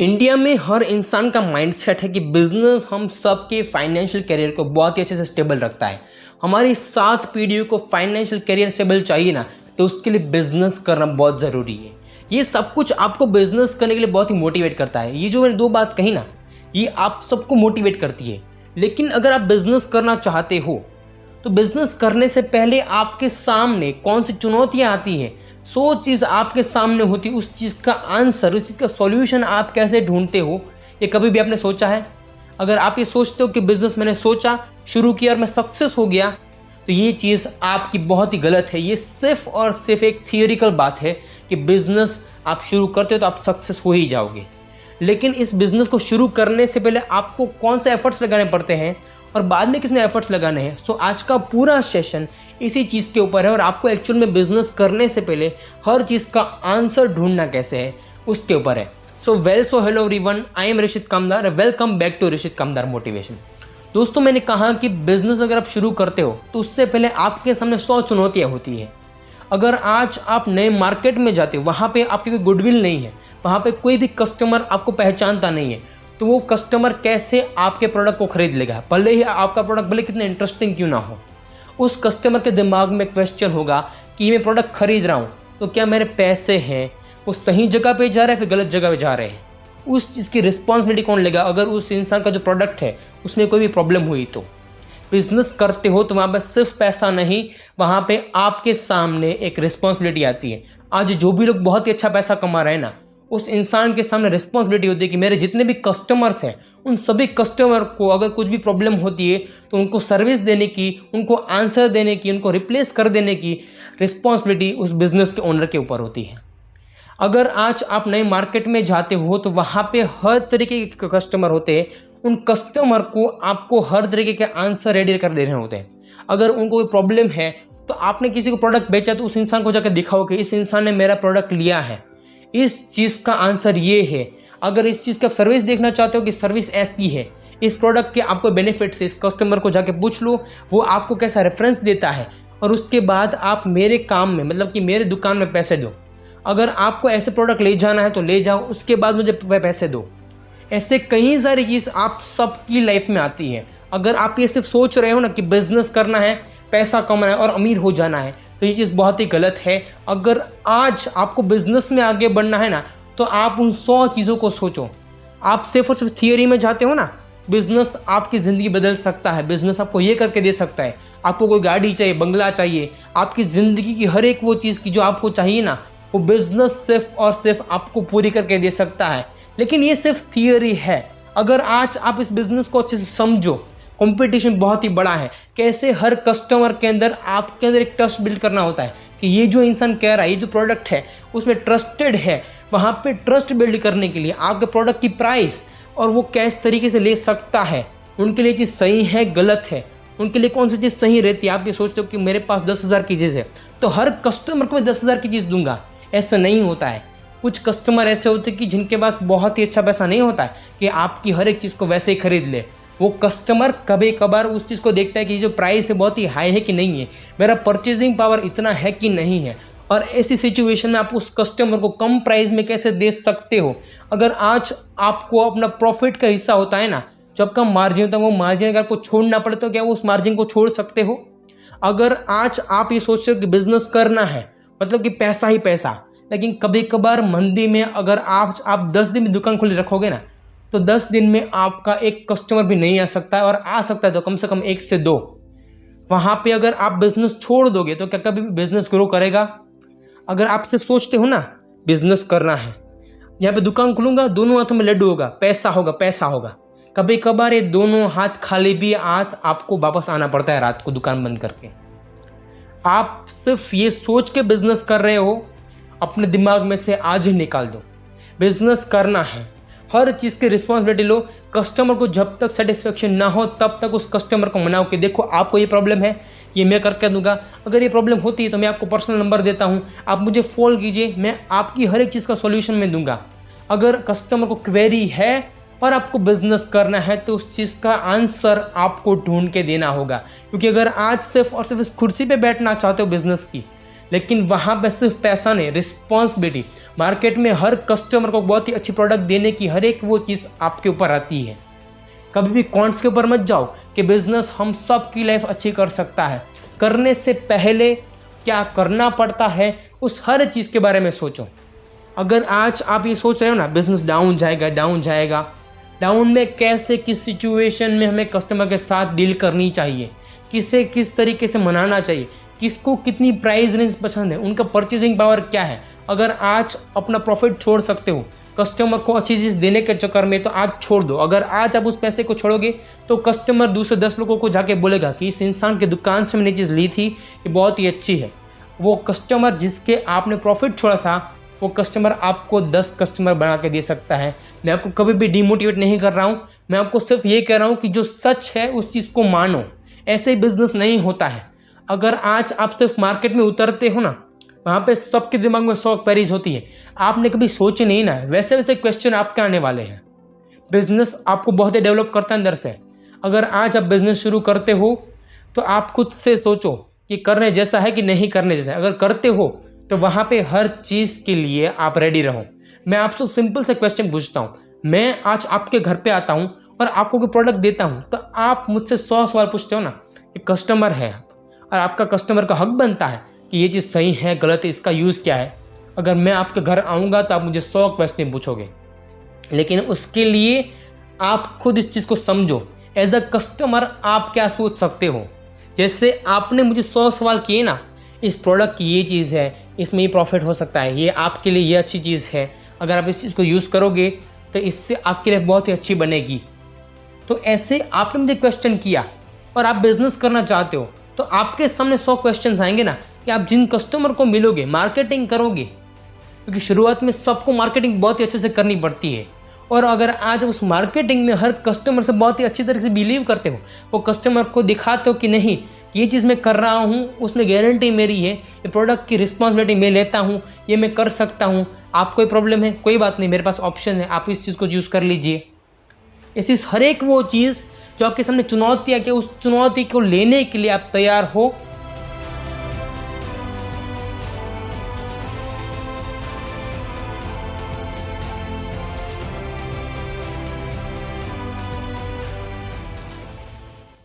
India में हर इंसान का माइंडसेट है कि बिजनेस हम सबके फाइनेंशियल करियर को बहुत ही अच्छे से स्टेबल रखता है। हमारी 7 पीढ़ियों को फाइनेंशियल करियर स्टेबल चाहिए ना, तो उसके लिए बिजनेस करना बहुत ज़रूरी है। ये सब कुछ आपको बिजनेस करने के लिए बहुत ही मोटिवेट करता है। ये जो मैंने 2 बात कही ना, ये आप सबको मोटिवेट करती है। लेकिन अगर आप बिजनेस करना चाहते हो तो बिजनेस करने से पहले आपके सामने कौन सी चुनौतियाँ आती हैं, 100 चीज़ आपके सामने होती, उस चीज़ का आंसर, उस चीज़ का सॉल्यूशन आप कैसे ढूंढते हो, ये कभी भी आपने सोचा है? अगर आप ये सोचते हो कि बिजनेस मैंने सोचा, शुरू किया और मैं सक्सेस हो गया, तो ये चीज़ आपकी बहुत ही गलत है। ये सिर्फ और सिर्फ एक थियोरिकल बात है कि बिजनेस आप शुरू करते हो तो आप सक्सेस हो ही जाओगे। लेकिन इस बिजनेस को शुरू करने से पहले आपको कौन से एफर्ट्स लगाने पड़ते हैं और बाद में किसने एफर्ट्स लगाने हैं, सो आज का पूरा सेशन इसी चीज़ के ऊपर है। और आपको एक्चुअल में बिजनेस करने से पहले हर चीज़ का आंसर ढूंढना कैसे है, उसके ऊपर है। So hello everyone, I am Rishit Kamdar, welcome back to Rishit Kamdar motivation. दोस्तों, मैंने कहा कि बिजनेस अगर आप शुरू करते हो तो उससे पहले आपके सामने 100 चुनौतियाँ होती है। अगर आज आप नए मार्केट में जाते हो, वहाँ पे आपकी कोई गुडविल नहीं है, वहाँ पे कोई भी कस्टमर आपको पहचानता नहीं है, तो वो कस्टमर कैसे आपके प्रोडक्ट को खरीद लेगा? भले ही आपका प्रोडक्ट भले कितने इंटरेस्टिंग क्यों ना हो, उस कस्टमर के दिमाग में क्वेश्चन होगा कि मैं प्रोडक्ट खरीद रहा हूँ तो क्या मेरे पैसे हैं वो सही जगह पे जा रहे हैं फिर गलत जगह पे जा रहे हैं? उस चीज़ की रिस्पॉन्सिबिलिटी कौन लेगा अगर उस इंसान का जो प्रोडक्ट है उसमें कोई भी प्रॉब्लम हुई तो? बिजनेस करते हो तो वहाँ पर सिर्फ पैसा नहीं, वहाँ पे आपके सामने एक रिस्पॉन्सिबिलिटी आती है। आज जो भी लोग बहुत ही अच्छा पैसा कमा रहे हैं ना, उस इंसान के सामने रिस्पॉन्सिबिलिटी होती है कि मेरे जितने भी कस्टमर्स हैं उन सभी कस्टमर को अगर कुछ भी प्रॉब्लम होती है तो उनको सर्विस देने की, उनको आंसर देने की, उनको रिप्लेस कर देने की रिस्पॉन्सिबिलिटी उस बिज़नेस के ओनर के ऊपर होती है। अगर आज आप नए मार्केट में जाते हो तो वहाँ पे हर तरीके के कस्टमर होते हैं, उन कस्टमर को आपको हर तरीके के आंसर रेडी कर देने होते हैं। अगर उनको कोई प्रॉब्लम है तो आपने किसी को प्रोडक्ट बेचा तो उस इंसान को जाकर दिखाओ कि इस इंसान ने मेरा प्रोडक्ट लिया है, इस चीज़ का आंसर ये है। अगर इस चीज़ का सर्विस देखना चाहते हो कि सर्विस ऐसी है, इस प्रोडक्ट के आपको बेनिफिट्स, इस कस्टमर को जाके पूछ लो वो आपको कैसा रेफरेंस देता है, और उसके बाद आप मेरे काम में, मतलब कि मेरे दुकान में पैसे दो। अगर आपको ऐसे प्रोडक्ट ले जाना है तो ले जाओ, उसके बाद मुझे पैसे दो। ऐसे कई सारी चीज़ आप सबकी लाइफ में आती है। अगर आप ये सिर्फ सोच रहे हो ना कि बिजनेस करना है, पैसा कमाना है और अमीर हो जाना है, तो ये चीज़ बहुत ही गलत है। अगर आज आपको बिजनेस में आगे बढ़ना है ना, तो आप उन 100 चीज़ों को सोचो। आप सिर्फ और सिर्फ थियोरी में जाते हो ना, बिजनेस आपकी ज़िंदगी बदल सकता है। बिजनेस आपको ये करके दे सकता है। आपको कोई गाड़ी चाहिए, बंगला चाहिए, आपकी ज़िंदगी की हर एक वो चीज़ की जो आपको चाहिए ना, वो बिजनेस सिर्फ और सिर्फ आपको पूरी करके दे सकता है। लेकिन ये सिर्फ थियोरी है। अगर आज आप इस बिज़नेस को अच्छे से समझो, कंपटीशन बहुत ही बड़ा है। कैसे हर कस्टमर के अंदर आपके अंदर एक ट्रस्ट बिल्ड करना होता है कि ये जो इंसान कह रहा है, ये जो प्रोडक्ट है उसमें ट्रस्टेड है। वहाँ पे ट्रस्ट बिल्ड करने के लिए आपके प्रोडक्ट की प्राइस और वो किस तरीके से ले सकता है, उनके लिए चीज़ सही है गलत है, उनके लिए कौन सी चीज़ सही रहती है। आप ये सोचते हो कि मेरे पास 10,000 की चीज़ है तो हर कस्टमर को मैं 10,000 की चीज़ दूंगा, ऐसा नहीं होता है। कुछ कस्टमर ऐसे होते हैं कि जिनके पास बहुत ही अच्छा पैसा नहीं होता है कि आपकी हर एक चीज़ को वैसे ही खरीद ले। वो कस्टमर कभी कभार उस चीज़ को देखता है कि जो प्राइस है बहुत ही हाई है कि नहीं है, मेरा परचेजिंग पावर इतना है कि नहीं है। और ऐसी सिचुएशन में आप उस कस्टमर को कम प्राइस में कैसे दे सकते हो? अगर आज आपको अपना प्रॉफिट का हिस्सा होता है ना, जो आपका मार्जिन होता है, वो मार्जिन अगर आपको छोड़ना पड़े तो क्या वो उस मार्जिन को छोड़ सकते हो? अगर आज आप ये सोच रहे हो कि बिजनेस करना है मतलब कि पैसा ही पैसा, लेकिन कभी कभार मंदी में अगर आप 10 दिन में दुकान खुली रखोगे ना, तो 10 दिन में आपका एक कस्टमर भी नहीं आ सकता है, और आ सकता है तो कम से कम 1 से 2। वहाँ पे अगर आप बिजनेस छोड़ दोगे तो क्या कभी भी बिजनेस ग्रो करेगा? अगर आप सिर्फ सोचते हो ना बिजनेस करना है, यहाँ पे दुकान खुलूंगा, दोनों हाथों में लड्डू होगा, पैसा होगा, पैसा होगा, कभी कभार ये दोनों हाथ खाली भी हाथ आपको वापस आना पड़ता है रात को दुकान बंद करके। आप सिर्फ ये सोच के बिजनेस कर रहे हो, अपने दिमाग में से आज ही निकाल दो। बिजनेस करना है, हर चीज़ की रिस्पॉन्सिबिलिटी लो। कस्टमर को जब तक सेटिस्फेक्शन ना हो तब तक उस कस्टमर को मनाओ कि देखो आपको ये प्रॉब्लम है, ये मैं करके दूंगा। अगर ये प्रॉब्लम होती है तो मैं आपको पर्सनल नंबर देता हूँ, आप मुझे फ़ोन कीजिए, मैं आपकी हर एक चीज़ का सॉल्यूशन मैं दूंगा। अगर कस्टमर को क्वेरी है और आपको बिजनेस करना है तो उस चीज़ का आंसर आपको ढूंढ के देना होगा। क्योंकि अगर आज सिर्फ और सिर्फ इस कुर्सी पे बैठना चाहते हो बिजनेस की, लेकिन वहाँ पे सिर्फ पैसा नहीं, रिस्पॉन्सिबिलिटी, मार्केट में हर कस्टमर को बहुत ही अच्छी प्रोडक्ट देने की हर एक वो चीज़ आपके ऊपर आती है। कभी भी कॉन्ट्स के ऊपर मत जाओ कि बिजनेस हम सब की लाइफ अच्छी कर सकता है। करने से पहले क्या करना पड़ता है उस हर चीज़ के बारे में सोचो। अगर आज आप ये सोच रहे हो ना बिजनेस डाउन जाएगा, डाउन में कैसे, किस सिचुएशन में हमें कस्टमर के साथ डील करनी चाहिए, किसे किस तरीके से मनाना चाहिए, किसको कितनी प्राइस रेंज पसंद है, उनका परचेजिंग पावर क्या है, अगर आज अपना प्रॉफिट छोड़ सकते हो कस्टमर को अच्छी चीज़ देने के चक्कर में तो आज छोड़ दो। अगर आज आप उस पैसे को छोड़ोगे तो कस्टमर दूसरे 10 लोगों को जाके बोलेगा कि इस इंसान की दुकान से मैंने चीज़ ली थी, ये बहुत ही अच्छी है। वो कस्टमर जिसके आपने प्रॉफिट छोड़ा था वो कस्टमर आपको 10 कस्टमर बना के दे सकता है। मैं आपको कभी भी डिमोटिवेट नहीं कर रहा हूँ, मैं आपको सिर्फ ये कह रहा हूँ कि जो सच है उस चीज़ को मानो। ऐसे बिजनेस नहीं होता है। अगर आज आप सिर्फ मार्केट में उतरते हो ना, वहाँ पे सबके दिमाग में 100 क्वेरीज होती है, आपने कभी सोचे नहीं ना, वैसे वैसे क्वेश्चन आपके आने वाले हैं। बिजनेस आपको बहुत ही डेवलप करता है अंदर से। अगर आज आप बिजनेस शुरू करते हो तो आप खुद से सोचो कि करने जैसा है कि नहीं करने जैसा है। अगर करते हो तो वहाँ पे हर चीज़ के लिए आप रेडी रहो। मैं आपसे सिंपल से क्वेश्चन पूछता हूँ, मैं आज आपके घर पे आता हूँ और आपको कोई प्रोडक्ट देता हूँ तो आप मुझसे 100 सवाल पूछते हो ना। एक कस्टमर है और आपका कस्टमर का हक बनता है कि ये चीज़ सही है गलत है, इसका यूज़ क्या है। अगर मैं आपके घर आऊँगा तो आप मुझे 100 क्वेश्चन पूछोगे, लेकिन उसके लिए आप खुद इस चीज़ को समझो। एज अ कस्टमर आप क्या सोच सकते हो। जैसे आपने मुझे 100 सवाल किए ना, इस प्रोडक्ट की ये चीज़ है, इसमें ये प्रॉफिट हो सकता है, ये आपके लिए ये अच्छी चीज़ है, अगर आप इस चीज़ को यूज़ करोगे तो इससे आपकी लाइफ बहुत ही अच्छी बनेगी। तो ऐसे आपने मुझे क्वेश्चन किया और आप बिजनेस करना चाहते हो तो आपके सामने 100 क्वेश्चन आएंगे ना कि आप जिन कस्टमर को मिलोगे मार्केटिंग करोगे, क्योंकि शुरुआत में सबको मार्केटिंग बहुत ही अच्छे से करनी पड़ती है। और अगर आज उस मार्केटिंग में हर कस्टमर से बहुत ही अच्छी तरह से बिलीव करते हो, वो कस्टमर को दिखाते हो कि नहीं ये चीज़ मैं कर रहा हूँ, उसमें गारंटी मेरी है, ये प्रोडक्ट की रिस्पॉन्सिबिलिटी मैं लेता हूँ, ये मैं कर सकता हूँ, आप कोई प्रॉब्लम है कोई बात नहीं, मेरे पास ऑप्शन है, आप इस चीज़ को यूज़ कर लीजिए। इसी हर एक वो चीज़ जो आपके सामने चुनौती है कि उस चुनौती को लेने के लिए आप तैयार हो